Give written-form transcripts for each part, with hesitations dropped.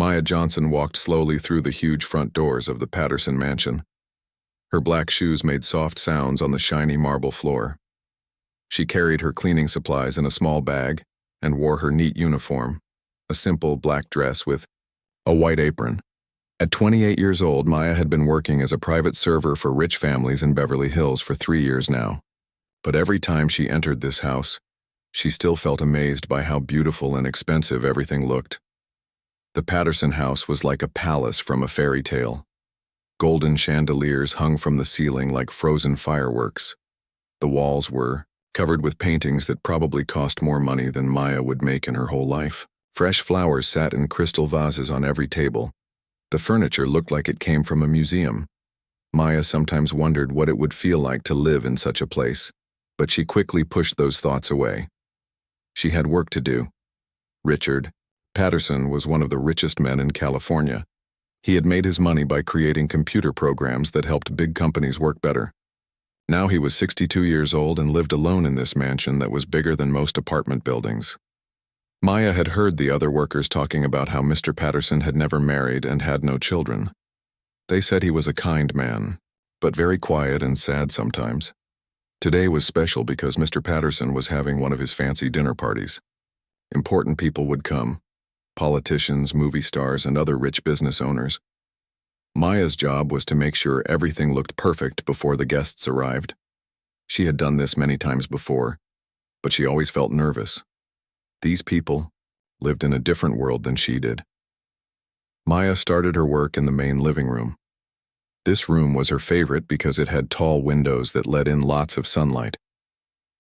Maya Johnson walked slowly through the huge front doors of the Patterson mansion. Her black shoes made soft sounds on the shiny marble floor. She carried her cleaning supplies in a small bag and wore her neat uniform, a simple black dress with a white apron. At 28 years old, Maya had been working as a private server for rich families in Beverly Hills for 3 years now. But every time she entered this house, she still felt amazed by how beautiful and expensive everything looked. The Patterson house was like a palace from a fairy tale. Golden chandeliers hung from the ceiling like frozen fireworks. The walls were covered with paintings that probably cost more money than Maya would make in her whole life. Fresh flowers sat in crystal vases on every table. The furniture looked like it came from a museum. Maya sometimes wondered what it would feel like to live in such a place, but she quickly pushed those thoughts away. She had work to do. Richard Patterson was one of the richest men in California. He had made his money by creating computer programs that helped big companies work better. Now he was 62 years old and lived alone in this mansion that was bigger than most apartment buildings. Maya had heard the other workers talking about how Mr. Patterson had never married and had no children. They said he was a kind man, but very quiet and sad sometimes. Today was special because Mr. Patterson was having one of his fancy dinner parties. Important people would come: politicians, movie stars, and other rich business owners. Maya's job was to make sure everything looked perfect before the guests arrived. She had done this many times before, but she always felt nervous. These people lived in a different world than she did. Maya started her work in the main living room. This room was her favorite because it had tall windows that let in lots of sunlight.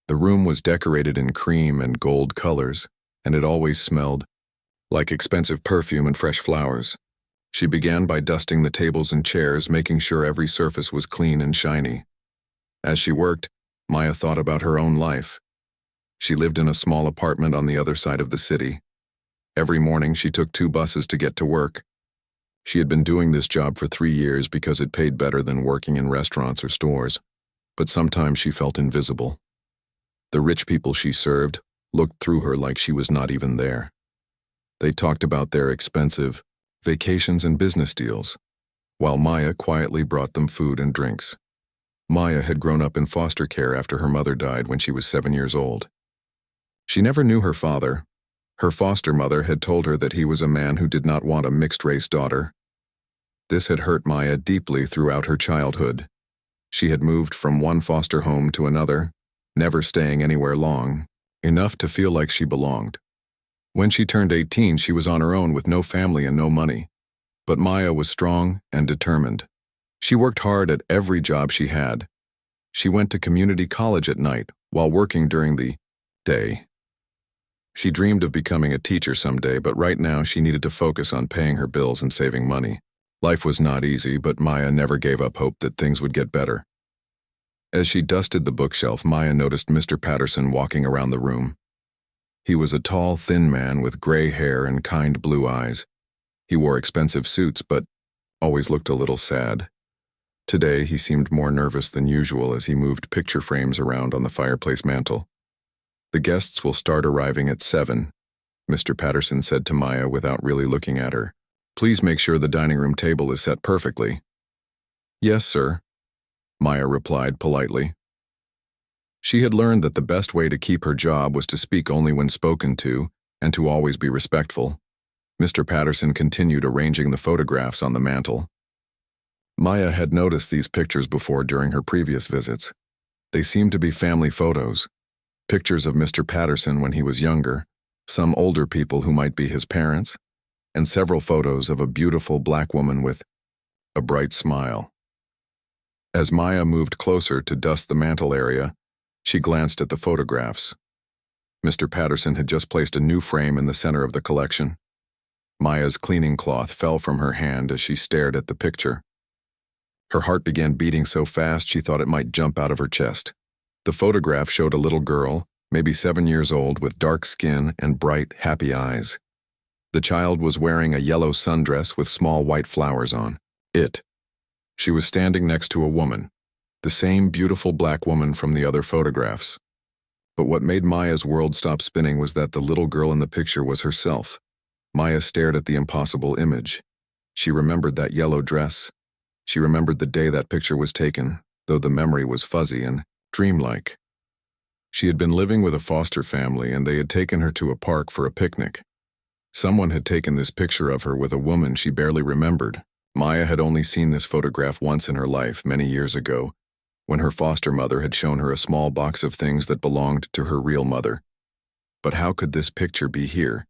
The room was decorated in cream and gold colors, and it always smelled like expensive perfume and fresh flowers. She began by dusting the tables and chairs, making sure every surface was clean and shiny. As she worked, Maya thought about her own life. She lived in a small apartment on the other side of the city. Every morning she took 2 buses to get to work. She had been doing this job for 3 years because it paid better than working in restaurants or stores, but sometimes she felt invisible. The rich people she served looked through her like she was not even there. They talked about their expensive vacations and business deals, while Maya quietly brought them food and drinks. Maya had grown up in foster care after her mother died when she was 7 years old. She never knew her father. Her foster mother had told her that he was a man who did not want a mixed-race daughter. This had hurt Maya deeply throughout her childhood. She had moved from one foster home to another, never staying anywhere long, enough to feel like she belonged. When she turned 18, she was on her own with no family and no money. But Maya was strong and determined. She worked hard at every job she had. She went to community college at night while working during the day. She dreamed of becoming a teacher someday, but right now she needed to focus on paying her bills and saving money. Life was not easy, but Maya never gave up hope that things would get better. As she dusted the bookshelf, Maya noticed Mr. Patterson walking around the room. He was a tall, thin man with gray hair and kind blue eyes. He wore expensive suits, but always looked a little sad. Today, he seemed more nervous than usual as he moved picture frames around on the fireplace mantel. "The guests will start arriving at 7, Mr. Patterson said to Maya without really looking at her. "Please make sure the dining room table is set perfectly." "Yes, sir," Maya replied politely. She had learned that the best way to keep her job was to speak only when spoken to and to always be respectful. Mr. Patterson continued arranging the photographs on the mantel. Maya had noticed these pictures before during her previous visits. They seemed to be family photos. Pictures of Mr. Patterson when he was younger, some older people who might be his parents, and several photos of a beautiful black woman with a bright smile. As Maya moved closer to dust the mantel area, she glanced at the photographs. Mr. Patterson had just placed a new frame in the center of the collection. Maya's cleaning cloth fell from her hand as she stared at the picture. Her heart began beating so fast she thought it might jump out of her chest. The photograph showed a little girl, maybe 7 years old, with dark skin and bright, happy eyes. The child was wearing a yellow sundress with small white flowers on it. She was standing next to a woman, the same beautiful black woman from the other photographs. But what made Maya's world stop spinning was that the little girl in the picture was herself. Maya stared at the impossible image. She remembered that yellow dress. She remembered the day that picture was taken, though the memory was fuzzy and dreamlike. She had been living with a foster family and they had taken her to a park for a picnic. Someone had taken this picture of her with a woman she barely remembered. Maya had only seen this photograph once in her life many years ago, when her foster mother had shown her a small box of things that belonged to her real mother. But how could this picture be here,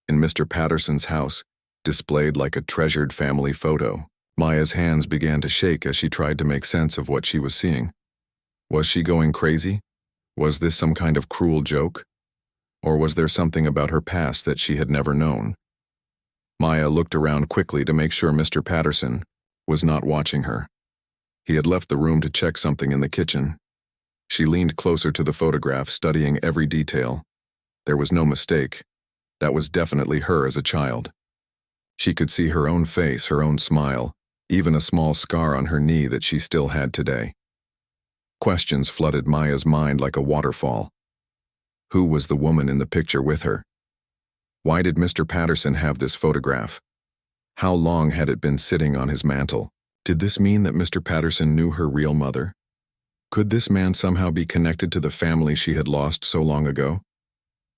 in Mr. Patterson's house, displayed like a treasured family photo? Maya's hands began to shake as she tried to make sense of what she was seeing. Was she going crazy? Was this some kind of cruel joke? Or was there something about her past that she had never known? Maya looked around quickly to make sure Mr. Patterson was not watching her. He had left the room to check something in the kitchen. She leaned closer to the photograph, studying every detail. There was no mistake. That was definitely her as a child. She could see her own face, her own smile, even a small scar on her knee that she still had today. Questions flooded Maya's mind like a waterfall. Who was the woman in the picture with her? Why did Mr. Patterson have this photograph? How long had it been sitting on his mantel? Did this mean that Mr. Patterson knew her real mother? Could this man somehow be connected to the family she had lost so long ago?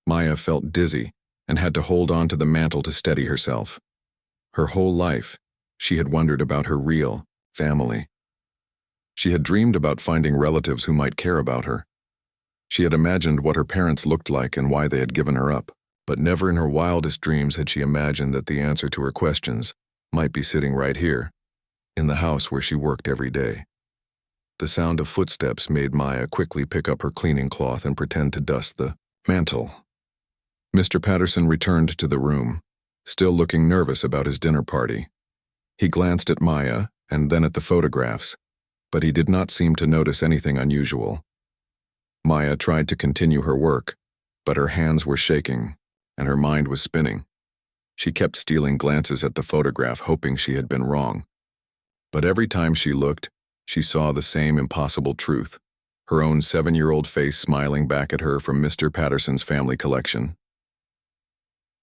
Maya felt dizzy and had to hold on to the mantel to steady herself. Her whole life, she had wondered about her real family. She had dreamed about finding relatives who might care about her. She had imagined what her parents looked like and why they had given her up, but never in her wildest dreams had she imagined that the answer to her questions might be sitting right here, in the house where she worked every day. The sound of footsteps made Maya quickly pick up her cleaning cloth and pretend to dust the mantel. Mr. Patterson returned to the room, still looking nervous about his dinner party. He glanced at Maya and then at the photographs, but he did not seem to notice anything unusual. Maya tried to continue her work, but her hands were shaking and her mind was spinning. She kept stealing glances at the photograph, hoping she had been wrong. But every time she looked, she saw the same impossible truth, her own 7-year-old face smiling back at her from Mr. Patterson's family collection.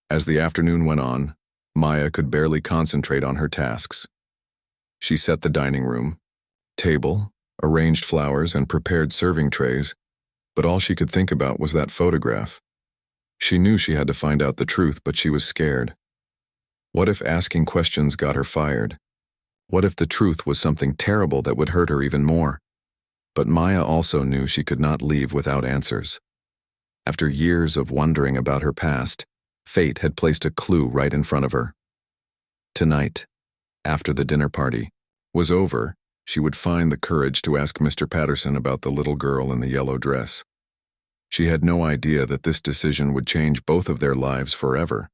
As the afternoon went on, Maya could barely concentrate on her tasks. She set the dining room table, arranged flowers, and prepared serving trays, but all she could think about was that photograph. She knew she had to find out the truth, but she was scared. What if asking questions got her fired? What if the truth was something terrible that would hurt her even more? But Maya also knew she could not leave without answers. After years of wondering about her past, fate had placed a clue right in front of her. Tonight, after the dinner party was over, she would find the courage to ask Mr. Patterson about the little girl in the yellow dress. She had no idea that this decision would change both of their lives forever.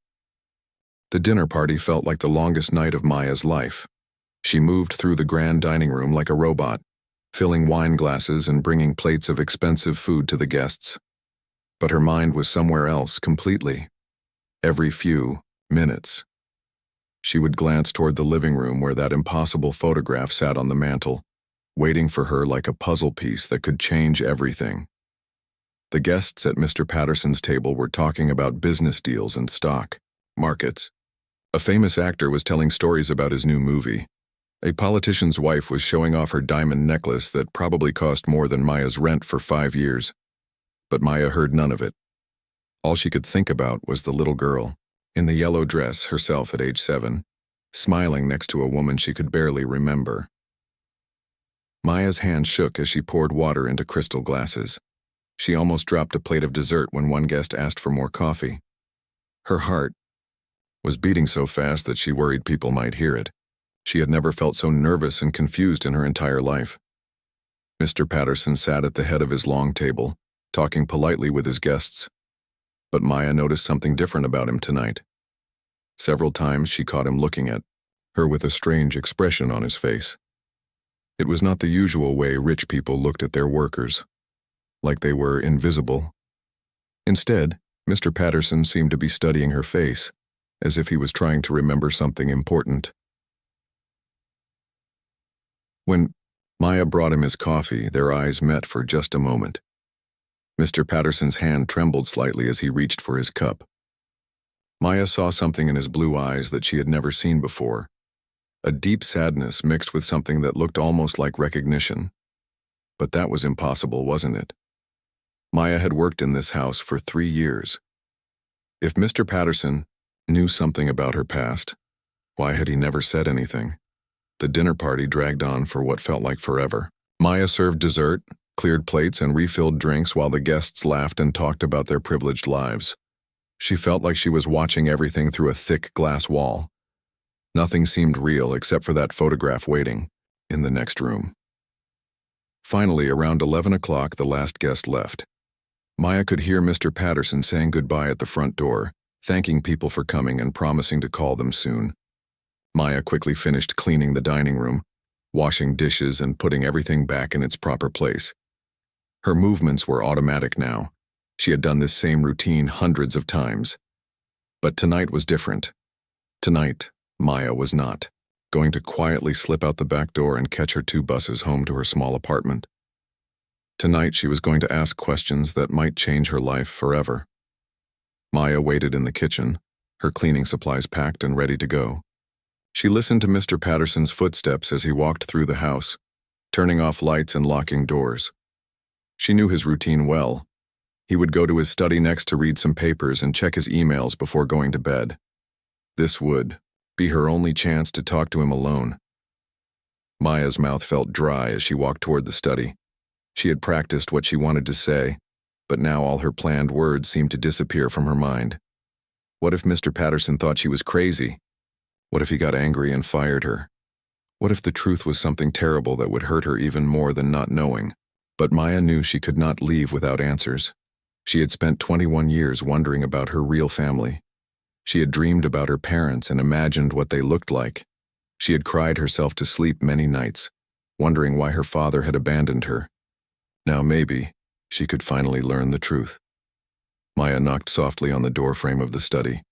The dinner party felt like the longest night of Maya's life. She moved through the grand dining room like a robot, filling wine glasses and bringing plates of expensive food to the guests. But her mind was somewhere else completely. Every few minutes, she would glance toward the living room where that impossible photograph sat on the mantel, waiting for her like a puzzle piece that could change everything. The guests at Mr. Patterson's table were talking about business deals and stock markets. A famous actor was telling stories about his new movie. A politician's wife was showing off her diamond necklace that probably cost more than Maya's rent for 5 years. But Maya heard none of it. All she could think about was the little girl, in the yellow dress, herself at age 7, smiling next to a woman she could barely remember. Maya's hand shook as she poured water into crystal glasses. She almost dropped a plate of dessert when one guest asked for more coffee. Her heart was beating so fast that she worried people might hear it. She had never felt so nervous and confused in her entire life. Mr. Patterson sat at the head of his long table, talking politely with his guests. But Maya noticed something different about him tonight. Several times she caught him looking at her with a strange expression on his face. It was not the usual way rich people looked at their workers, like they were invisible. Instead, Mr. Patterson seemed to be studying her face, as if he was trying to remember something important. When Maya brought him his coffee, their eyes met for just a moment. Mr. Patterson's hand trembled slightly as he reached for his cup. Maya saw something in his blue eyes that she had never seen before, a deep sadness mixed with something that looked almost like recognition. But that was impossible, wasn't it? Maya had worked in this house for 3 years. If Mr. Patterson knew something about her past, why had he never said anything? The dinner party dragged on for what felt like forever. Maya served dessert, cleared plates, and refilled drinks while the guests laughed and talked about their privileged lives. She felt like she was watching everything through a thick glass wall. Nothing seemed real except for that photograph waiting in the next room. Finally, around 11 o'clock, the last guest left. Maya could hear Mr. Patterson saying goodbye at the front door, thanking people for coming and promising to call them soon. Maya quickly finished cleaning the dining room, washing dishes and putting everything back in its proper place. Her movements were automatic now. She had done this same routine hundreds of times. But tonight was different. Tonight, Maya was not going to quietly slip out the back door and catch her 2 buses home to her small apartment. Tonight, she was going to ask questions that might change her life forever. Maya waited in the kitchen, her cleaning supplies packed and ready to go. She listened to Mr. Patterson's footsteps as he walked through the house, turning off lights and locking doors. She knew his routine well. He would go to his study next to read some papers and check his emails before going to bed. This would be her only chance to talk to him alone. Maya's mouth felt dry as she walked toward the study. She had practiced what she wanted to say, but now all her planned words seemed to disappear from her mind. What if Mr. Patterson thought she was crazy? What if he got angry and fired her? What if the truth was something terrible that would hurt her even more than not knowing? But Maya knew she could not leave without answers. She had spent 21 years wondering about her real family. She had dreamed about her parents and imagined what they looked like. She had cried herself to sleep many nights, wondering why her father had abandoned her. Now maybe she could finally learn the truth. Maya knocked softly on the doorframe of the study.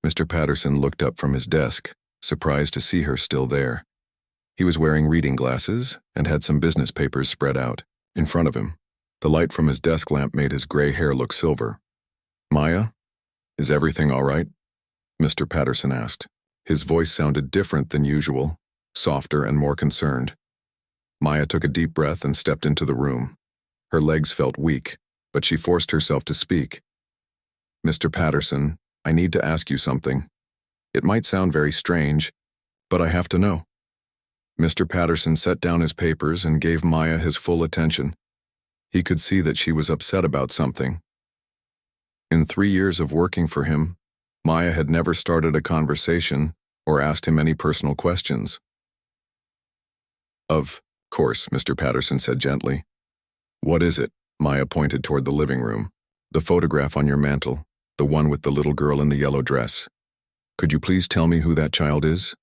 Mr. Patterson looked up from his desk, surprised to see her still there. He was wearing reading glasses and had some business papers spread out in front of him. The light from his desk lamp made his gray hair look silver. "Maya, is everything all right?" Mr. Patterson asked. His voice sounded different than usual, softer and more concerned. Maya took a deep breath and stepped into the room. Her legs felt weak, but she forced herself to speak. "Mr. Patterson, I need to ask you something. It might sound very strange, but I have to know." Mr. Patterson set down his papers and gave Maya his full attention. He could see that she was upset about something. In 3 years of working for him, Maya had never started a conversation or asked him any personal questions. "Of course," Mr. Patterson said gently. "What is it?" Maya pointed toward the living room. "The photograph on your mantel, the one with the little girl in the yellow dress. Could you please tell me who that child is?"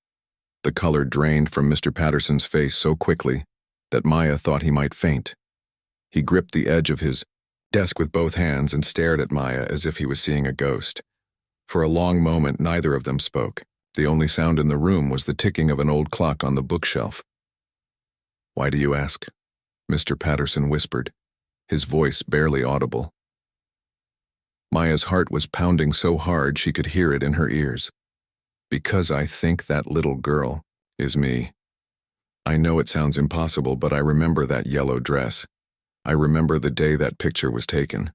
The color drained from Mr. Patterson's face so quickly that Maya thought he might faint. He gripped the edge of his desk with both hands and stared at Maya as if he was seeing a ghost. For a long moment, neither of them spoke. The only sound in the room was the ticking of an old clock on the bookshelf. "Why do you ask?" Mr. Patterson whispered, his voice barely audible. Maya's heart was pounding so hard she could hear it in her ears. "Because I think that little girl is me. I know it sounds impossible, but I remember that yellow dress. I remember the day that picture was taken.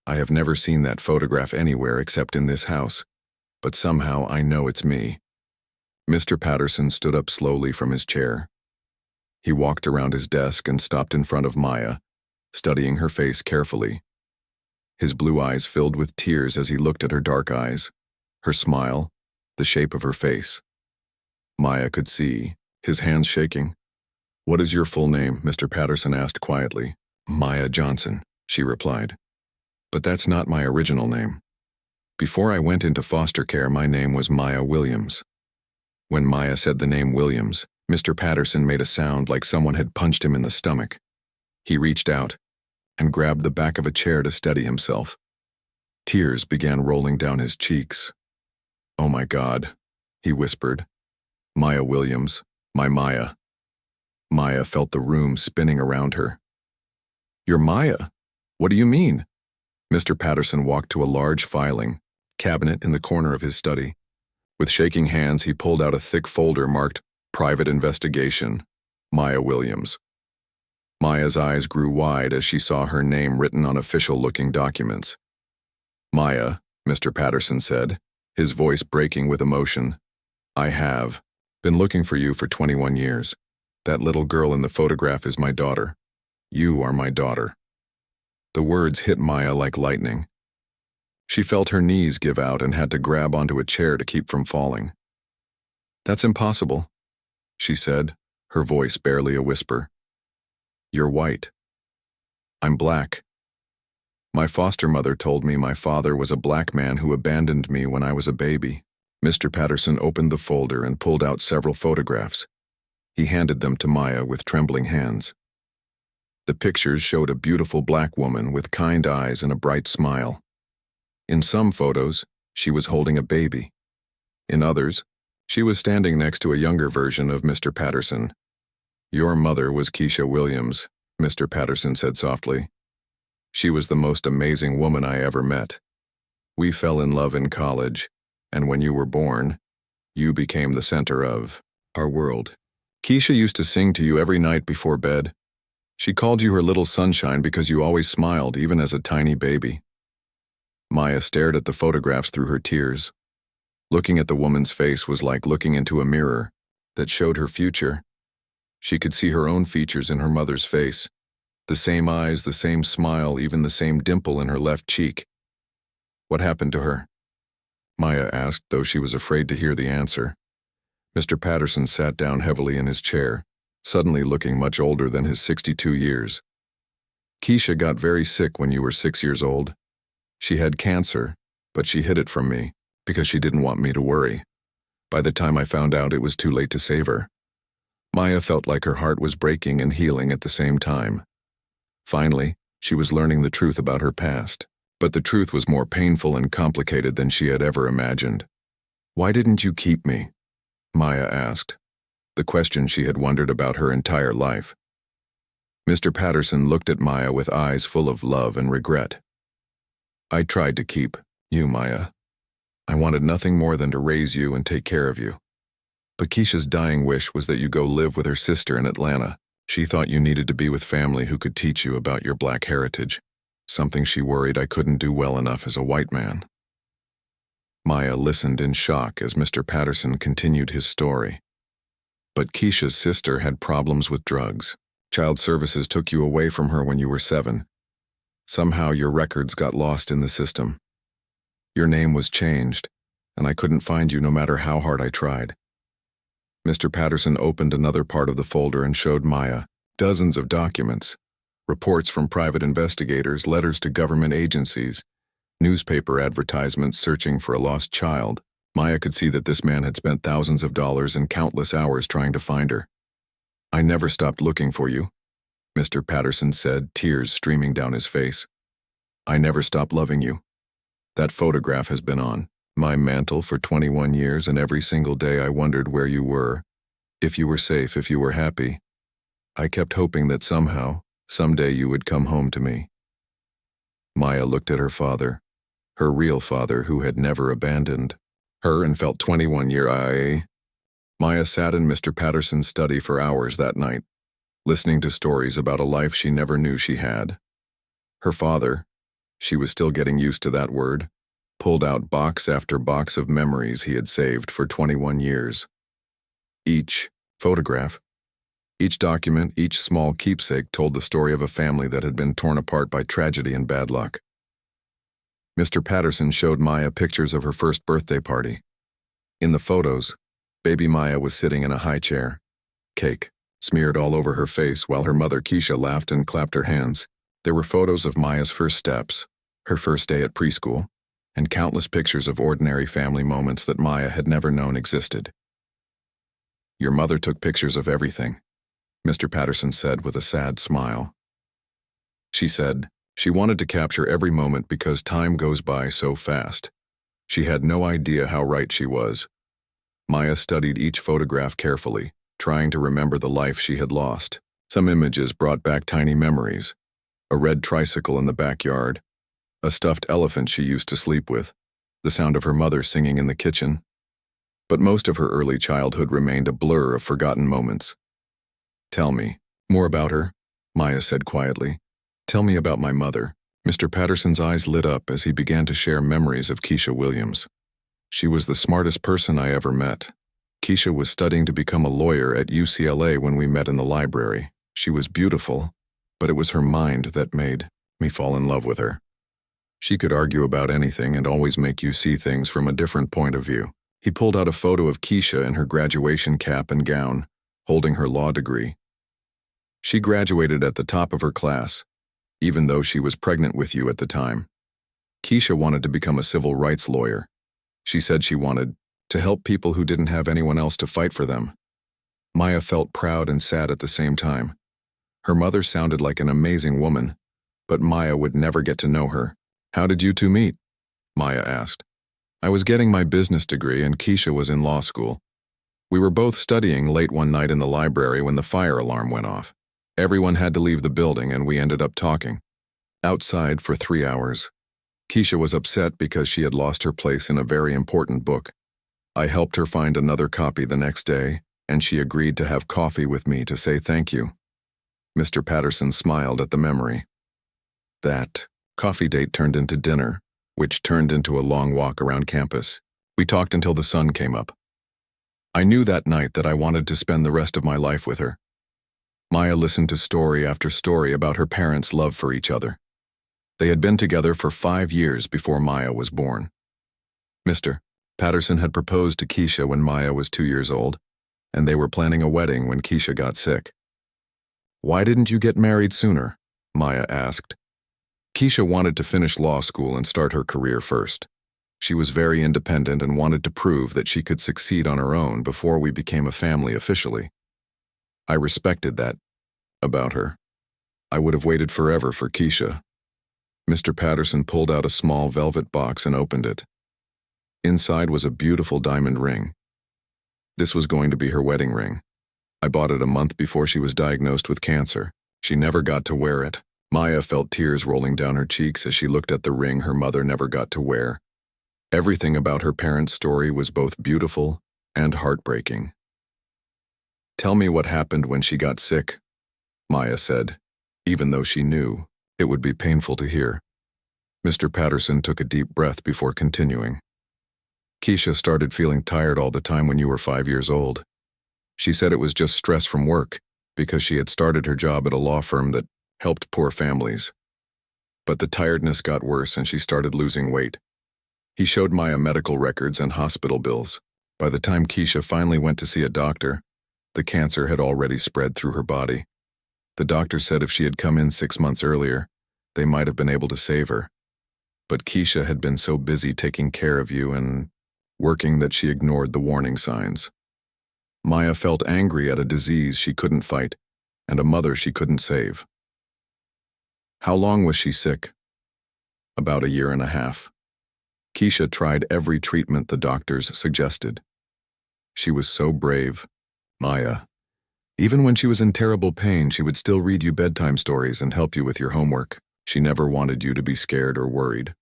I have never seen that photograph anywhere except in this house, but somehow I know it's me." Mr. Patterson stood up slowly from his chair. He walked around his desk and stopped in front of Maya, studying her face carefully. His blue eyes filled with tears as he looked at her dark eyes, her smile, the shape of her face. Maya could see, his hands shaking. "What is your full name?" Mr. Patterson asked quietly. "Maya Johnson," she replied. "But that's not my original name. Before I went into foster care, my name was Maya Williams." When Maya said the name Williams, Mr. Patterson made a sound like someone had punched him in the stomach. He reached out and grabbed the back of a chair to steady himself. Tears began rolling down his cheeks. "Oh my God," he whispered. "Maya Williams, my Maya." Maya felt the room spinning around her. "You're Maya? What do you mean?" Mr. Patterson walked to a large filing cabinet in the corner of his study. With shaking hands, he pulled out a thick folder marked Private Investigation, Maya Williams. Maya's eyes grew wide as she saw her name written on official-looking documents. "Maya," Mr. Patterson said, his voice breaking with emotion, "I have been looking for you for 21 years. That little girl in the photograph is my daughter. You are my daughter." The words hit Maya like lightning. She felt her knees give out and had to grab onto a chair to keep from falling. "That's impossible," she said, her voice barely a whisper. "You're white. I'm black. My foster mother told me my father was a black man who abandoned me when I was a baby." Mr. Patterson opened the folder and pulled out several photographs. He handed them to Maya with trembling hands. The pictures showed a beautiful black woman with kind eyes and a bright smile. In some photos, she was holding a baby. In others, she was standing next to a younger version of Mr. Patterson. "Your mother was Keisha Williams," Mr. Patterson said softly. "She was the most amazing woman I ever met. We fell in love in college, and when you were born, you became the center of our world. Keisha used to sing to you every night before bed. She called you her little sunshine because you always smiled, even as a tiny baby." Maya stared at the photographs through her tears. Looking at the woman's face was like looking into a mirror that showed her future. She could see her own features in her mother's face. The same eyes, the same smile, even the same dimple in her left cheek. "What happened to her?" Maya asked, though she was afraid to hear the answer. Mr. Patterson sat down heavily in his chair, suddenly looking much older than his 62 years. "Keisha got very sick when you were 6 years old. She had cancer, but she hid it from me because she didn't want me to worry. By the time I found out, it was too late to save her." Maya felt like her heart was breaking and healing at the same time. Finally, she was learning the truth about her past, but the truth was more painful and complicated than she had ever imagined. "Why didn't you keep me?" Maya asked, the question she had wondered about her entire life. Mr. Patterson looked at Maya with eyes full of love and regret. "I tried to keep you, Maya. I wanted nothing more than to raise you and take care of you. But Keisha's dying wish was that you go live with her sister in Atlanta. She thought you needed to be with family who could teach you about your black heritage, something she worried I couldn't do well enough as a white man." Maya listened in shock as Mr. Patterson continued his story. "But Keisha's sister had problems with drugs. Child Services took you away from her when you were 7. Somehow your records got lost in the system. Your name was changed, and I couldn't find you no matter how hard I tried." Mr. Patterson opened another part of the folder and showed Maya dozens of documents, reports from private investigators, letters to government agencies, newspaper advertisements searching for a lost child. Maya could see that this man had spent thousands of dollars and countless hours trying to find her. "I never stopped looking for you," Mr. Patterson said, tears streaming down his face. "I never stopped loving you. That photograph has been on my mantle for 21 years, and every single day I wondered where you were, if you were safe, if you were happy. I kept hoping that somehow, someday you would come home to me." Maya looked at her father, her real father who had never abandoned her, and felt 21 years. Maya sat in Mr. Patterson's study for hours that night, listening to stories about a life she never knew she had. Her father, she was still getting used to that word, pulled out box after box of memories he had saved for 21 years. Each photograph, each document, each small keepsake told the story of a family that had been torn apart by tragedy and bad luck. Mr. Patterson showed Maya pictures of her first birthday party. In the photos, baby Maya was sitting in a high chair, cake smeared all over her face, while her mother Keisha laughed and clapped her hands. There were photos of Maya's first steps, her first day at preschool, and countless pictures of ordinary family moments that Maya had never known existed. "Your mother took pictures of everything," Mr. Patterson said with a sad smile. "She said she wanted to capture every moment because time goes by so fast. She had no idea how right she was." Maya studied each photograph carefully, trying to remember the life she had lost. Some images brought back tiny memories: a red tricycle in the backyard, a stuffed elephant she used to sleep with, the sound of her mother singing in the kitchen. But most of her early childhood remained a blur of forgotten moments. "Tell me more about her," Maya said quietly. "Tell me about my mother." Mr. Patterson's eyes lit up as he began to share memories of Keisha Williams. "She was the smartest person I ever met. Keisha was studying to become a lawyer at UCLA when we met in the library. She was beautiful, but it was her mind that made me fall in love with her. She could argue about anything and always make you see things from a different point of view." He pulled out a photo of Keisha in her graduation cap and gown, holding her law degree. "She graduated at the top of her class, even though she was pregnant with you at the time. Keisha wanted to become a civil rights lawyer. She said she wanted to help people who didn't have anyone else to fight for them." Maya felt proud and sad at the same time. Her mother sounded like an amazing woman, but Maya would never get to know her. "How did you two meet?" Maya asked. "I was getting my business degree and Keisha was in law school. We were both studying late one night in the library when the fire alarm went off. Everyone had to leave the building and we ended up talking outside for 3 hours. Keisha was upset because she had lost her place in a very important book. I helped her find another copy the next day, and she agreed to have coffee with me to say thank you." Mr. Patterson smiled at the memory. That coffee date turned into dinner, which turned into a long walk around campus. We talked until the sun came up. I knew that night that I wanted to spend the rest of my life with her. Maya listened to story after story about her parents' love for each other. They had been together for 5 years before Maya was born. Mr. Patterson had proposed to Keisha when Maya was 2 years old, and they were planning a wedding when Keisha got sick. "Why didn't you get married sooner?" Maya asked. Keisha wanted to finish law school and start her career first. She was very independent and wanted to prove that she could succeed on her own before we became a family officially. I respected that about her. I would have waited forever for Keisha. Mr. Patterson pulled out a small velvet box and opened it. Inside was a beautiful diamond ring. This was going to be her wedding ring. I bought it a month before she was diagnosed with cancer. She never got to wear it. Maya felt tears rolling down her cheeks as she looked at the ring her mother never got to wear. Everything about her parents' story was both beautiful and heartbreaking. "Tell me what happened when she got sick," Maya said, even though she knew it would be painful to hear. Mr. Patterson took a deep breath before continuing. "Keisha started feeling tired all the time when you were 5 years old. She said it was just stress from work because she had started her job at a law firm that helped poor families. But the tiredness got worse and she started losing weight." He showed Maya medical records and hospital bills. By the time Keisha finally went to see a doctor, the cancer had already spread through her body. The doctor said if she had come in 6 months earlier, they might have been able to save her. But Keisha had been so busy taking care of you and working that she ignored the warning signs. Maya felt angry at a disease she couldn't fight and a mother she couldn't save. "How long was she sick?" "About 1.5 years. Keisha tried every treatment the doctors suggested. She was so brave, Maya. Even when she was in terrible pain, she would still read you bedtime stories and help you with your homework. She never wanted you to be scared or worried."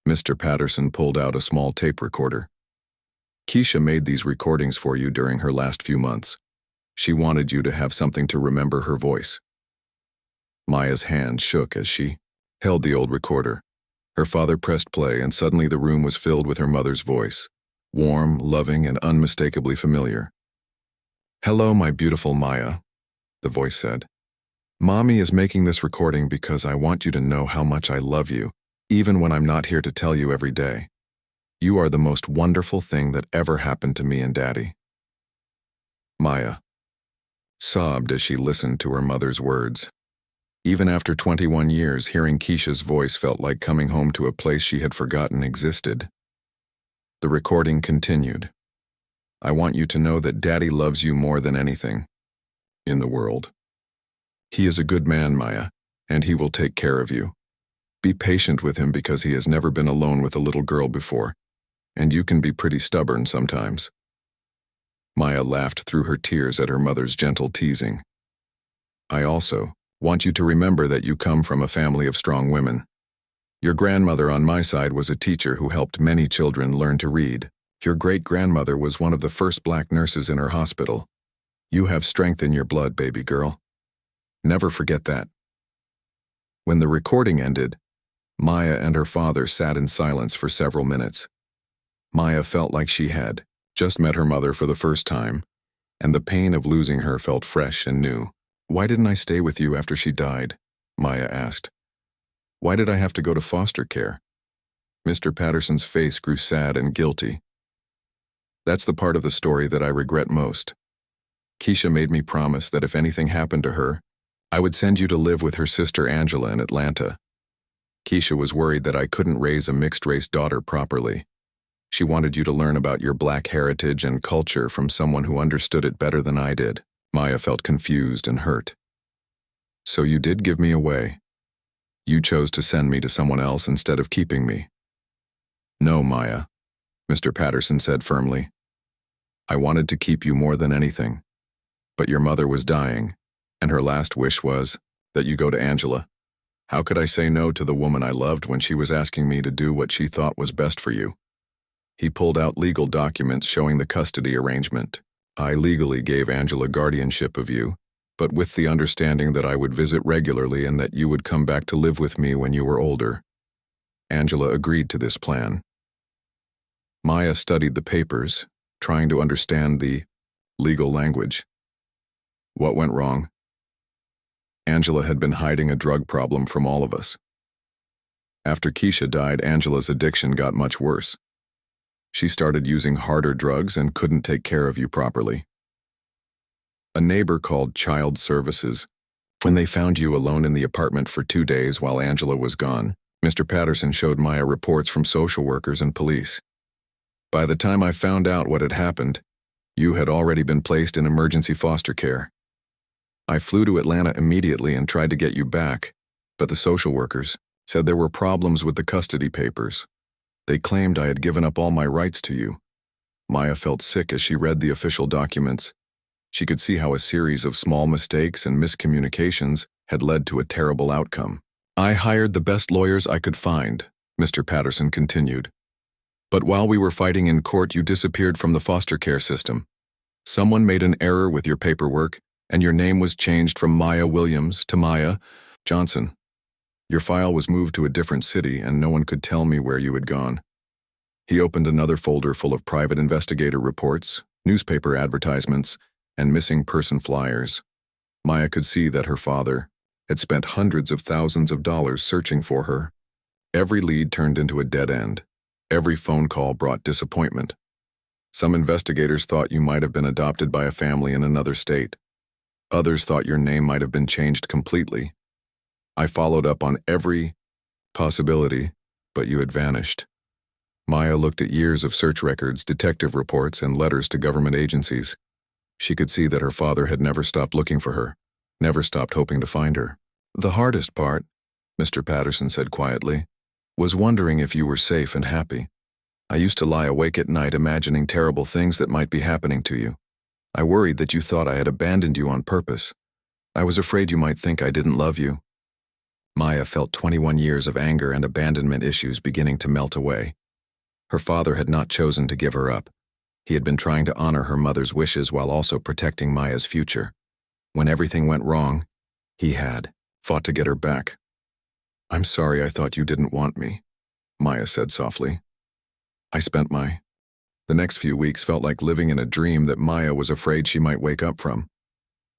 Mr. Patterson pulled out a small tape recorder. "Keisha made these recordings for you during her last few months. She wanted you to have something to remember her voice." Maya's hand shook as she held the old recorder. Her father pressed play and suddenly the room was filled with her mother's voice, warm, loving, and unmistakably familiar. "Hello, my beautiful Maya," the voice said. "Mommy is making this recording because I want you to know how much I love you, even when I'm not here to tell you every day. You are the most wonderful thing that ever happened to me and Daddy." Maya sobbed as she listened to her mother's words. Even after 21 years, hearing Keisha's voice felt like coming home to a place she had forgotten existed. The recording continued. "I want you to know that Daddy loves you more than anything in the world. He is a good man, Maya, and he will take care of you. Be patient with him because he has never been alone with a little girl before, and you can be pretty stubborn sometimes." Maya laughed through her tears at her mother's gentle teasing. "I also want you to remember that you come from a family of strong women. Your grandmother on my side was a teacher who helped many children learn to read. Your great-grandmother was one of the first black nurses in her hospital. You have strength in your blood, baby girl. Never forget that." When the recording ended, Maya and her father sat in silence for several minutes. Maya felt like she had just met her mother for the first time, and the pain of losing her felt fresh and new. "Why didn't I stay with you after she died?" Maya asked. "Why did I have to go to foster care?" Mr. Patterson's face grew sad and guilty. "That's the part of the story that I regret most. Keisha made me promise that if anything happened to her, I would send you to live with her sister Angela in Atlanta. Keisha was worried that I couldn't raise a mixed-race daughter properly. She wanted you to learn about your black heritage and culture from someone who understood it better than I did." Maya felt confused and hurt. "So you did give me away. You chose to send me to someone else instead of keeping me." "No, Maya," Mr. Patterson said firmly. "I wanted to keep you more than anything. But your mother was dying, and her last wish was that you go to Angela. How could I say no to the woman I loved when she was asking me to do what she thought was best for you?" He pulled out legal documents showing the custody arrangement. "I legally gave Angela guardianship of you, but with the understanding that I would visit regularly and that you would come back to live with me when you were older." Angela agreed to this plan. Maya studied the papers, trying to understand the legal language. What went wrong? Angela had been hiding a drug problem from all of us. After Keisha died, Angela's addiction got much worse. She started using harder drugs and couldn't take care of you properly. A neighbor called Child Services when they found you alone in the apartment for 2 days while Angela was gone. Mr. Patterson showed Maya reports from social workers and police. By the time I found out what had happened, you had already been placed in emergency foster care. I flew to Atlanta immediately and tried to get you back, but the social workers said there were problems with the custody papers. They claimed I had given up all my rights to you. Maya felt sick as she read the official documents. She could see how a series of small mistakes and miscommunications had led to a terrible outcome. "I hired the best lawyers I could find," Mr. Patterson continued. "But while we were fighting in court, you disappeared from the foster care system. Someone made an error with your paperwork, and your name was changed from Maya Williams to Maya Johnson. Your file was moved to a different city, and no one could tell me where you had gone." He opened another folder full of private investigator reports, newspaper advertisements, and missing person flyers. Maya could see that her father had spent hundreds of thousands of dollars searching for her. Every lead turned into a dead end. Every phone call brought disappointment. Some investigators thought you might have been adopted by a family in another state. Others thought your name might have been changed completely. I followed up on every possibility, but you had vanished. Maya looked at years of search records, detective reports, and letters to government agencies. She could see that her father had never stopped looking for her, never stopped hoping to find her. "The hardest part," Mr. Patterson said quietly, "was wondering if you were safe and happy. I used to lie awake at night imagining terrible things that might be happening to you. I worried that you thought I had abandoned you on purpose. I was afraid you might think I didn't love you." Maya felt 21 years of anger and abandonment issues beginning to melt away. Her father had not chosen to give her up. He had been trying to honor her mother's wishes while also protecting Maya's future. When everything went wrong, he had fought to get her back. "I'm sorry I thought you didn't want me," Maya said softly. The next few weeks felt like living in a dream that Maya was afraid she might wake up from.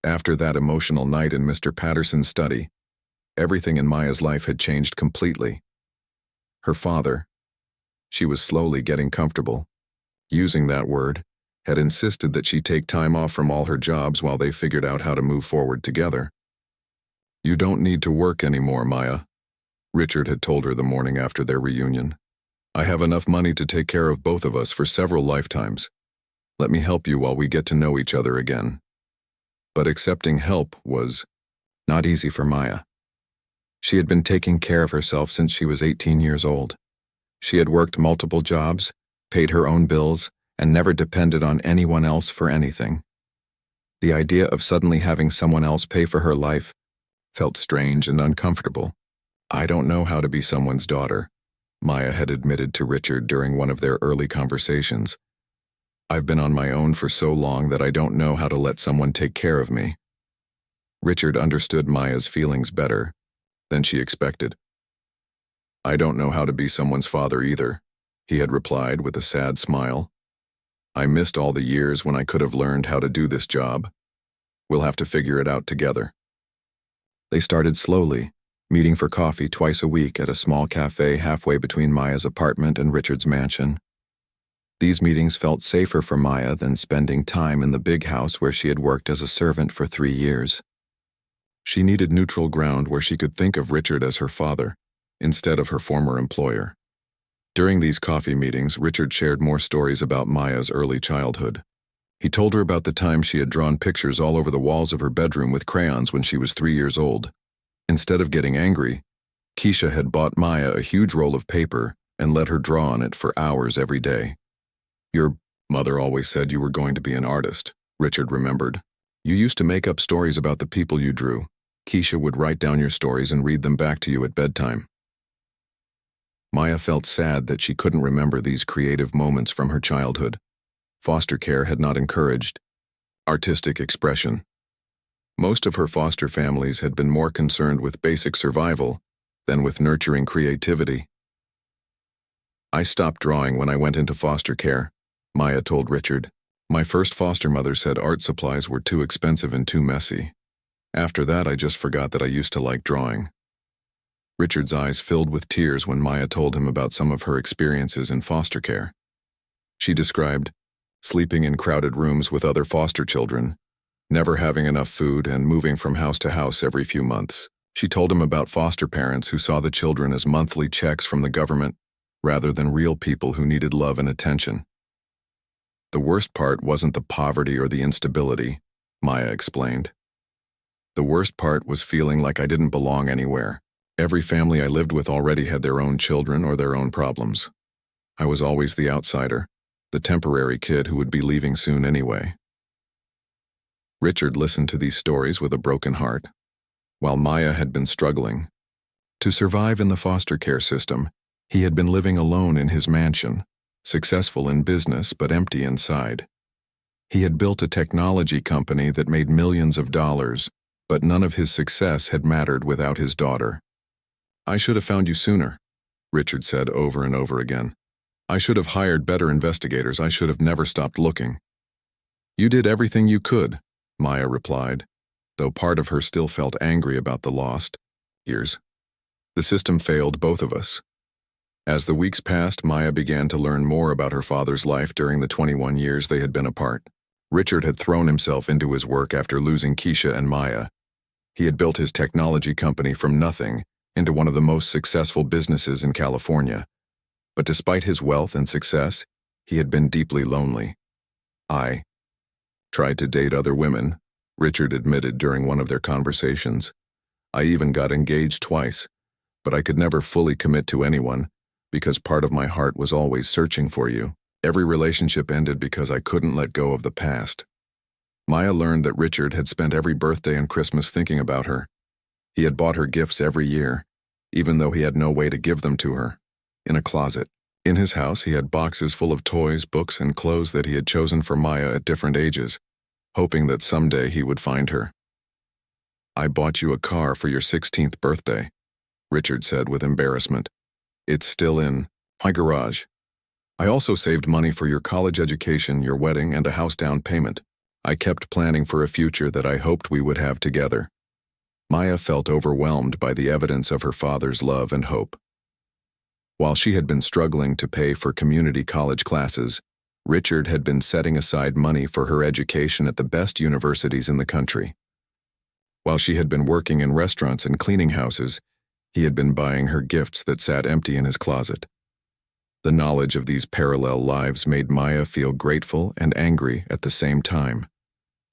After that emotional night in Mr. Patterson's study, everything in Maya's life had changed completely. Her father, she was slowly getting comfortable, using that word, had insisted that she take time off from all her jobs while they figured out how to move forward together. "You don't need to work anymore, Maya," Richard had told her the morning after their reunion. "I have enough money to take care of both of us for several lifetimes. Let me help you while we get to know each other again." But accepting help was not easy for Maya. She had been taking care of herself since she was 18 years old. She had worked multiple jobs, paid her own bills, and never depended on anyone else for anything. The idea of suddenly having someone else pay for her life felt strange and uncomfortable. I don't know how to be someone's daughter, Maya had admitted to Richard during one of their early conversations. I've been on my own for so long that I don't know how to let someone take care of me. Richard understood Maya's feelings better than she expected. I don't know how to be someone's father either, he had replied with a sad smile. I missed all the years when I could have learned how to do this job. We'll have to figure it out together. They started slowly, meeting for coffee twice a week at a small cafe halfway between Maya's apartment and Richard's mansion. These meetings felt safer for Maya than spending time in the big house where she had worked as a servant for 3 years. She needed neutral ground where she could think of Richard as her father, instead of her former employer. During these coffee meetings, Richard shared more stories about Maya's early childhood. He told her about the time she had drawn pictures all over the walls of her bedroom with crayons when she was 3 years old. Instead of getting angry, Keisha had bought Maya a huge roll of paper and let her draw on it for hours every day. Your mother always said you were going to be an artist, Richard remembered. You used to make up stories about the people you drew. Keisha would write down your stories and read them back to you at bedtime. Maya felt sad that she couldn't remember these creative moments from her childhood. Foster care had not encouraged artistic expression. Most of her foster families had been more concerned with basic survival than with nurturing creativity. I stopped drawing when I went into foster care, Maya told Richard. My first foster mother said art supplies were too expensive and too messy. After that, I just forgot that I used to like drawing. Richard's eyes filled with tears when Maya told him about some of her experiences in foster care. She described sleeping in crowded rooms with other foster children, never having enough food, and moving from house to house every few months. She told him about foster parents who saw the children as monthly checks from the government rather than real people who needed love and attention. The worst part wasn't the poverty or the instability, Maya explained. The worst part was feeling like I didn't belong anywhere. Every family I lived with already had their own children or their own problems. I was always the outsider, the temporary kid who would be leaving soon anyway. Richard listened to these stories with a broken heart. While Maya had been struggling to survive in the foster care system, he had been living alone in his mansion, successful in business but empty inside. He had built a technology company that made millions of dollars, but none of his success had mattered without his daughter. I should have found you sooner, Richard said over and over again. I should have hired better investigators. I should have never stopped looking. You did everything you could, Maya replied, though part of her still felt angry about the lost years. The system failed both of us. As the weeks passed, Maya began to learn more about her father's life during the 21 years they had been apart. Richard had thrown himself into his work after losing Keisha and Maya. He had built his technology company from nothing into one of the most successful businesses in California. But despite his wealth and success, he had been deeply lonely. I tried to date other women, Richard admitted during one of their conversations. I even got engaged twice, but I could never fully commit to anyone because part of my heart was always searching for you. Every relationship ended because I couldn't let go of the past. Maya learned that Richard had spent every birthday and Christmas thinking about her. He had bought her gifts every year, even though he had no way to give them to her. In a closet. In his house, he had boxes full of toys, books, and clothes that he had chosen for Maya at different ages, hoping that someday he would find her. I bought you a car for your 16th birthday, Richard said with embarrassment. It's still in my garage. I also saved money for your college education, your wedding, and a house down payment. I kept planning for a future that I hoped we would have together. Maya felt overwhelmed by the evidence of her father's love and hope. While she had been struggling to pay for community college classes, Richard had been setting aside money for her education at the best universities in the country. While she had been working in restaurants and cleaning houses, he had been buying her gifts that sat empty in his closet. The knowledge of these parallel lives made Maya feel grateful and angry at the same time.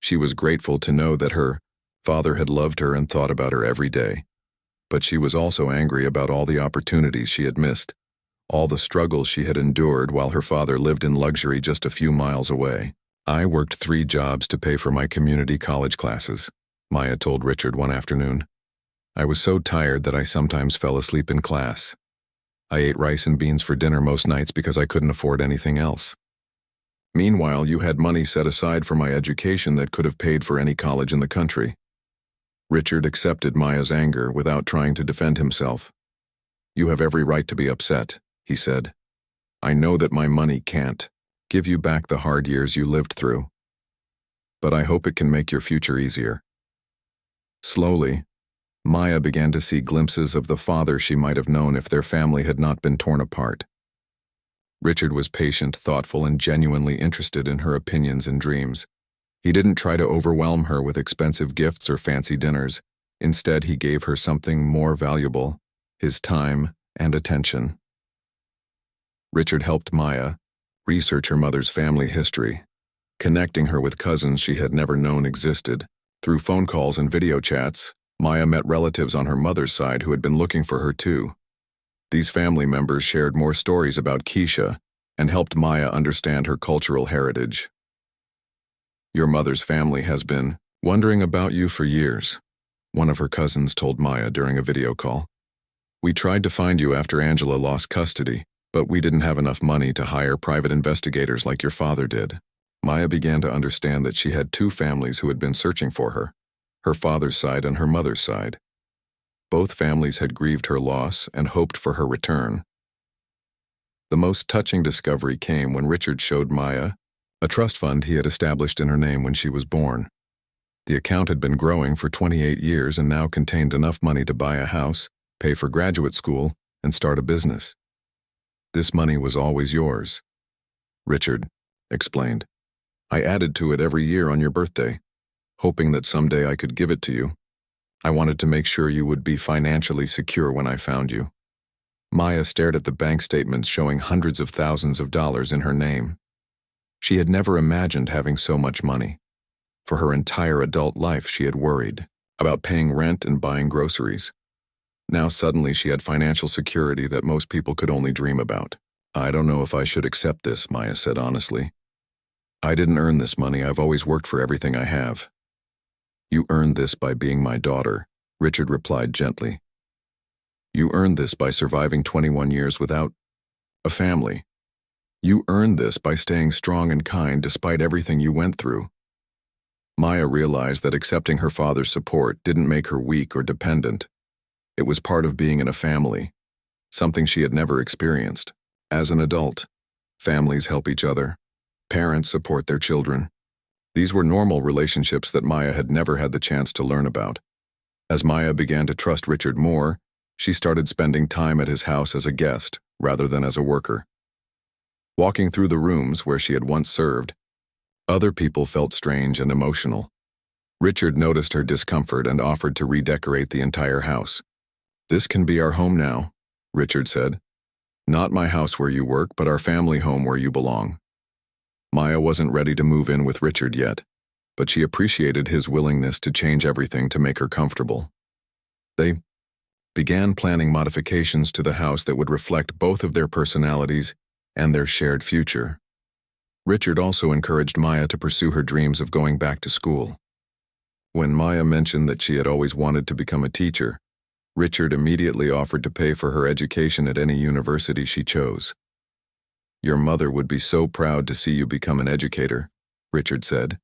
She was grateful to know that her father had loved her and thought about her every day. But she was also angry about all the opportunities she had missed, all the struggles she had endured while her father lived in luxury just a few miles away. I worked 3 jobs to pay for my community college classes, Maya told Richard one afternoon. I was so tired that I sometimes fell asleep in class. I ate rice and beans for dinner most nights because I couldn't afford anything else. Meanwhile, you had money set aside for my education that could have paid for any college in the country. Richard accepted Maya's anger without trying to defend himself. You have every right to be upset, he said. I know that my money can't give you back the hard years you lived through. But I hope it can make your future easier. Slowly, Maya began to see glimpses of the father she might have known if their family had not been torn apart. Richard was patient, thoughtful, and genuinely interested in her opinions and dreams. He didn't try to overwhelm her with expensive gifts or fancy dinners. Instead, he gave her something more valuable, his time and attention. Richard helped Maya research her mother's family history, connecting her with cousins she had never known existed. Through phone calls and video chats, Maya met relatives on her mother's side who had been looking for her too. These family members shared more stories about Keisha and helped Maya understand her cultural heritage. Your mother's family has been wondering about you for years, one of her cousins told Maya during a video call. We tried to find you after Angela lost custody, but we didn't have enough money to hire private investigators like your father did. Maya began to understand that she had two families who had been searching for her father's side and her mother's side. Both families had grieved her loss and hoped for her return. The most touching discovery came when Richard showed Maya a trust fund he had established in her name when she was born. The account had been growing for 28 years and now contained enough money to buy a house, pay for graduate school, and start a business. This money was always yours, Richard explained. I added to it every year on your birthday, hoping that someday I could give it to you. I wanted to make sure you would be financially secure when I found you. Maya stared at the bank statements showing hundreds of thousands of dollars in her name. She had never imagined having so much money. For her entire adult life, she had worried about paying rent and buying groceries. Now suddenly she had financial security that most people could only dream about. I don't know if I should accept this, Maya said honestly. I didn't earn this money. I've always worked for everything I have. You earned this by being my daughter, Richard replied gently. You earned this by surviving 21 years without a family. You earned this by staying strong and kind despite everything you went through. Maya realized that accepting her father's support didn't make her weak or dependent. It was part of being in a family, something she had never experienced. As an adult, families help each other. Parents support their children. These were normal relationships that Maya had never had the chance to learn about. As Maya began to trust Richard more, she started spending time at his house as a guest rather than as a worker. Walking through the rooms where she had once served, other people felt strange and emotional. Richard noticed her discomfort and offered to redecorate the entire house. This can be our home now, Richard said. Not my house where you work, but our family home where you belong. Maya wasn't ready to move in with Richard yet, but she appreciated his willingness to change everything to make her comfortable. They began planning modifications to the house that would reflect both of their personalities and their shared future. Richard also encouraged Maya to pursue her dreams of going back to school. When Maya mentioned that she had always wanted to become a teacher, Richard immediately offered to pay for her education at any university she chose. Your mother would be so proud to see you become an educator, Richard said.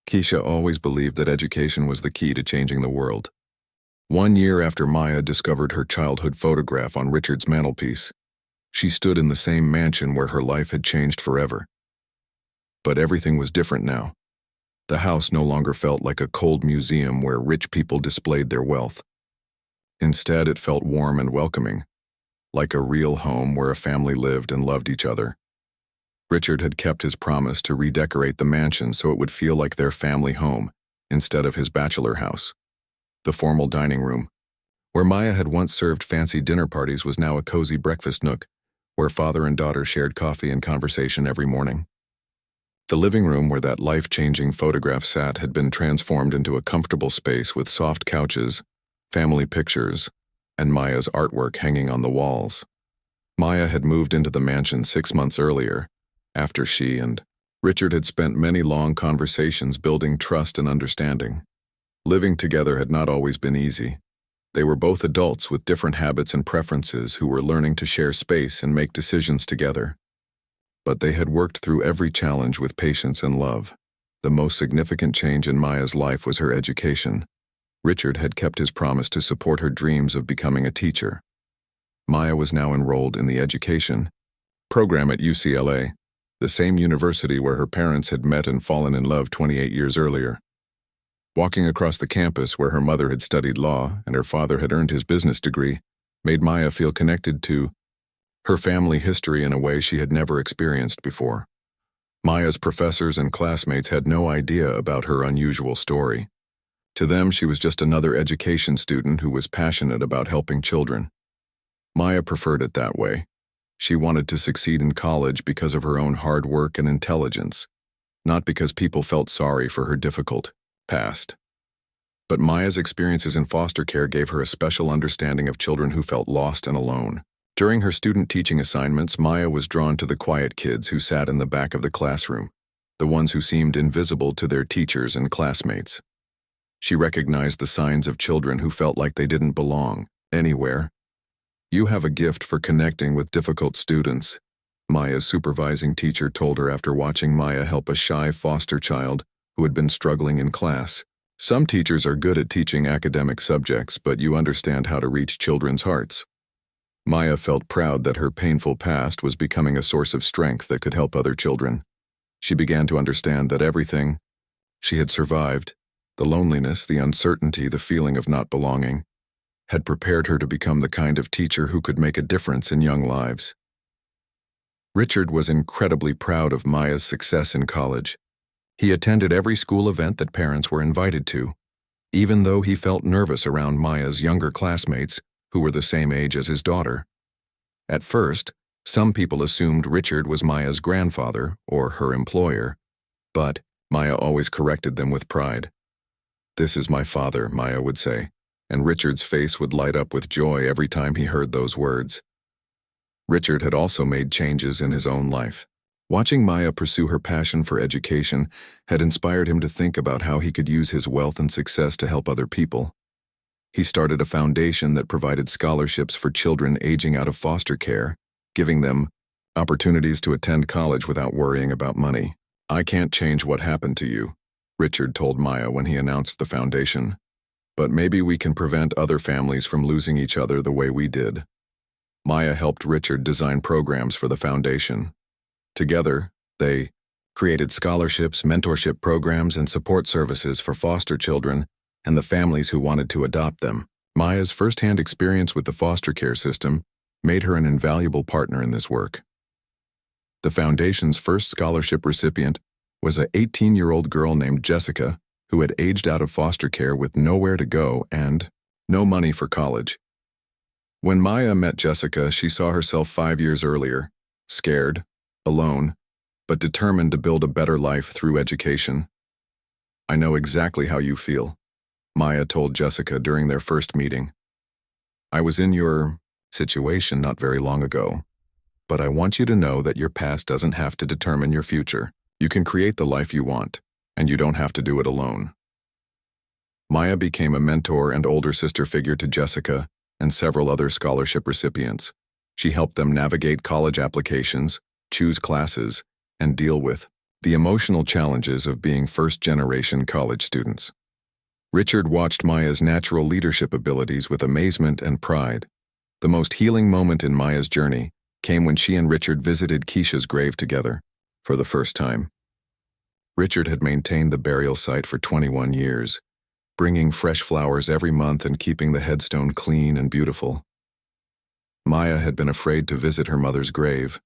Keisha always believed that education was the key to changing the world. 1 year after Maya discovered her childhood photograph on Richard's mantelpiece, she stood in the same mansion where her life had changed forever. But everything was different now. The house no longer felt like a cold museum where rich people displayed their wealth. Instead, it felt warm and welcoming, like a real home where a family lived and loved each other. Richard had kept his promise to redecorate the mansion so it would feel like their family home instead of his bachelor house. The formal dining room, where Maya had once served fancy dinner parties, was now a cozy breakfast nook where father and daughter shared coffee and conversation every morning. The living room where that life-changing photograph sat had been transformed into a comfortable space with soft couches, family pictures, and Maya's artwork hanging on the walls. Maya had moved into the mansion 6 months earlier, after she and Richard had spent many long conversations building trust and understanding. Living together had not always been easy. They were both adults with different habits and preferences who were learning to share space and make decisions together. But they had worked through every challenge with patience and love. The most significant change in Maya's life was her education. Richard had kept his promise to support her dreams of becoming a teacher. Maya was now enrolled in the education program at UCLA, the same university where her parents had met and fallen in love 28 years earlier. Walking across the campus where her mother had studied law and her father had earned his business degree made Maya feel connected to her family history in a way she had never experienced before. Maya's professors and classmates had no idea about her unusual story. To them, she was just another education student who was passionate about helping children. Maya preferred it that way. She wanted to succeed in college because of her own hard work and intelligence, not because people felt sorry for her difficult past. But Maya's experiences in foster care gave her a special understanding of children who felt lost and alone. During her student teaching assignments, Maya was drawn to the quiet kids who sat in the back of the classroom, the ones who seemed invisible to their teachers and classmates. She recognized the signs of children who felt like they didn't belong anywhere. "You have a gift for connecting with difficult students," Maya's supervising teacher told her after watching Maya help a shy foster child who had been struggling in class. "Some teachers are good at teaching academic subjects, but you understand how to reach children's hearts." Maya felt proud that her painful past was becoming a source of strength that could help other children. She began to understand that everything she had survived, the loneliness, the uncertainty, the feeling of not belonging, had prepared her to become the kind of teacher who could make a difference in young lives. Richard was incredibly proud of Maya's success in college. He attended every school event that parents were invited to, even though he felt nervous around Maya's younger classmates who were the same age as his daughter. At first, some people assumed Richard was Maya's grandfather or her employer, but Maya always corrected them with pride. "This is my father," Maya would say, and Richard's face would light up with joy every time he heard those words. Richard had also made changes in his own life. Watching Maya pursue her passion for education had inspired him to think about how he could use his wealth and success to help other people. He started a foundation that provided scholarships for children aging out of foster care, giving them opportunities to attend college without worrying about money. "I can't change what happened to you," Richard told Maya when he announced the foundation. "But maybe we can prevent other families from losing each other the way we did." Maya helped Richard design programs for the foundation. Together, they created scholarships, mentorship programs, and support services for foster children and the families who wanted to adopt them. Maya's first-hand experience with the foster care system made her an invaluable partner in this work. The foundation's first scholarship recipient was an 18-year-old girl named Jessica who had aged out of foster care with nowhere to go and no money for college. When Maya met Jessica, she saw herself 5 years earlier, scared, alone, but determined to build a better life through education. "I know exactly how you feel," Maya told Jessica during their first meeting. "I was in your situation not very long ago, but I want you to know that your past doesn't have to determine your future. You can create the life you want, and you don't have to do it alone." Maya became a mentor and older sister figure to Jessica and several other scholarship recipients. She helped them navigate college applications, choose classes, and deal with the emotional challenges of being first-generation college students. Richard watched Maya's natural leadership abilities with amazement and pride. The most healing moment in Maya's journey came when she and Richard visited Keisha's grave together for the first time. Richard had maintained the burial site for 21 years, bringing fresh flowers every month and keeping the headstone clean and beautiful. Maya had been afraid to visit her mother's grave,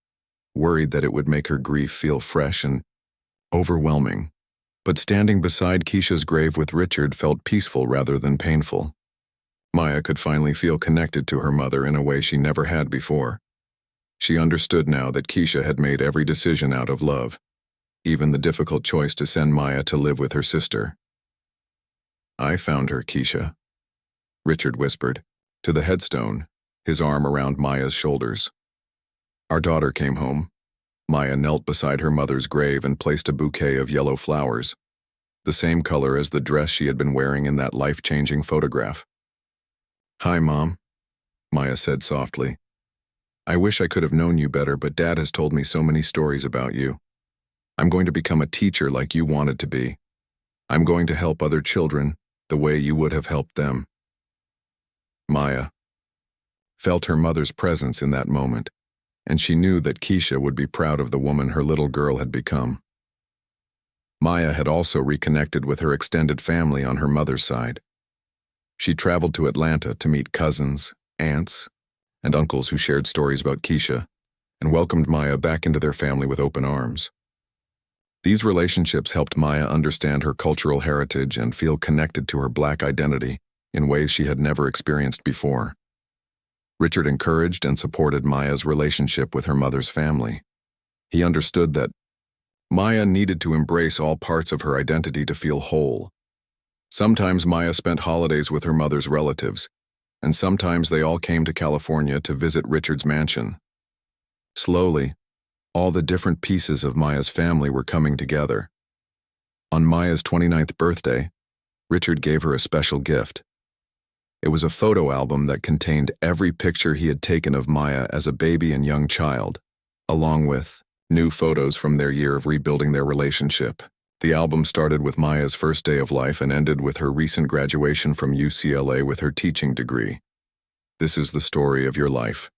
worried that it would make her grief feel fresh and overwhelming. But standing beside Keisha's grave with Richard felt peaceful rather than painful. Maya could finally feel connected to her mother in a way she never had before. She understood now that Keisha had made every decision out of love, even the difficult choice to send Maya to live with her sister. "I found her, Keisha," Richard whispered, to the headstone, his arm around Maya's shoulders. "Our daughter came home." Maya knelt beside her mother's grave and placed a bouquet of yellow flowers, the same color as the dress she had been wearing in that life-changing photograph. "Hi, Mom," Maya said softly. "I wish I could have known you better, but Dad has told me so many stories about you. I'm going to become a teacher like you wanted to be. I'm going to help other children the way you would have helped them." Maya felt her mother's presence in that moment, and she knew that Keisha would be proud of the woman her little girl had become. Maya had also reconnected with her extended family on her mother's side. She traveled to Atlanta to meet cousins, aunts, and uncles who shared stories about Keisha and welcomed Maya back into their family with open arms. These relationships helped Maya understand her cultural heritage and feel connected to her Black identity in ways she had never experienced before. Richard encouraged and supported Maya's relationship with her mother's family. He understood that Maya needed to embrace all parts of her identity to feel whole. Sometimes Maya spent holidays with her mother's relatives, and sometimes they all came to California to visit Richard's mansion. Slowly, all the different pieces of Maya's family were coming together. On Maya's 29th birthday, Richard gave her a special gift. It was a photo album that contained every picture he had taken of Maya as a baby and young child, along with new photos from their year of rebuilding their relationship. The album started with Maya's first day of life and ended with her recent graduation from UCLA with her teaching degree. "This is the story of your life,"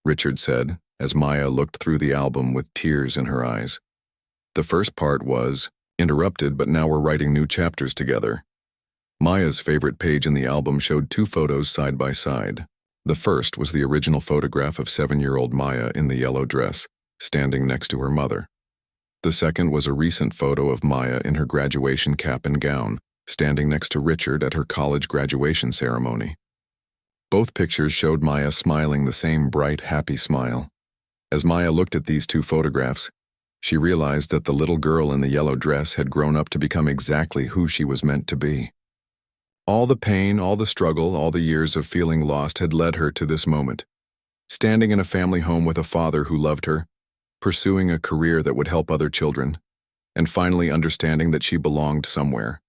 Richard said, as Maya looked through the album with tears in her eyes. "The first part was interrupted, but now we're writing new chapters together." Maya's favorite page in the album showed two photos side by side. The first was the original photograph of 7-year-old Maya in the yellow dress, standing next to her mother. The second was a recent photo of Maya in her graduation cap and gown, standing next to Richard at her college graduation ceremony. Both pictures showed Maya smiling the same bright, happy smile. As Maya looked at these two photographs, she realized that the little girl in the yellow dress had grown up to become exactly who she was meant to be. All the pain, all the struggle, all the years of feeling lost had led her to this moment. Standing in a family home with a father who loved her, pursuing a career that would help other children, and finally understanding that she belonged somewhere.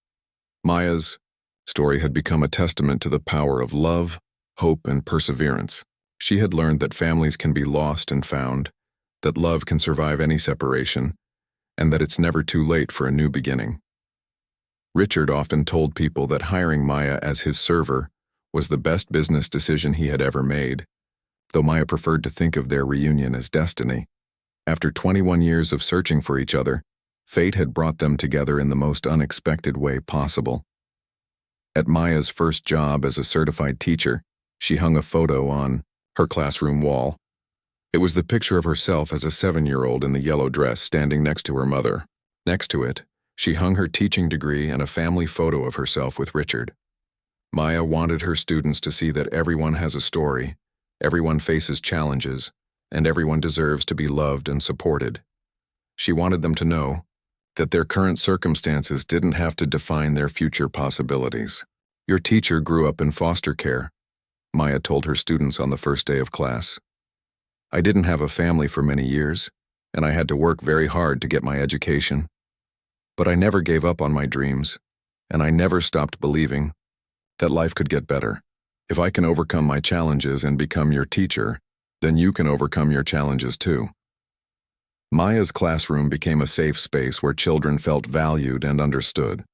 Maya's story had become a testament to the power of love, hope, and perseverance. She had learned that families can be lost and found, that love can survive any separation, and that it's never too late for a new beginning. Richard often told people that hiring Maya as his server was the best business decision he had ever made, though Maya preferred to think of their reunion as destiny. After 21 years of searching for each other, fate had brought them together in the most unexpected way possible. At Maya's first job as a certified teacher, she hung a photo on her classroom wall. It was the picture of herself as a 7-year-old in the yellow dress standing next to her mother. Next to it, she hung her teaching degree and a family photo of herself with Richard. Maya wanted her students to see that everyone has a story, everyone faces challenges, and everyone deserves to be loved and supported. She wanted them to know that their current circumstances didn't have to define their future possibilities. "Your teacher grew up in foster care," Maya told her students on the first day of class. "I didn't have a family for many years, and I had to work very hard to get my education. But I never gave up on my dreams, and I never stopped believing that life could get better. If I can overcome my challenges and become your teacher, then you can overcome your challenges too." Maya's classroom became a safe space where children felt valued and understood.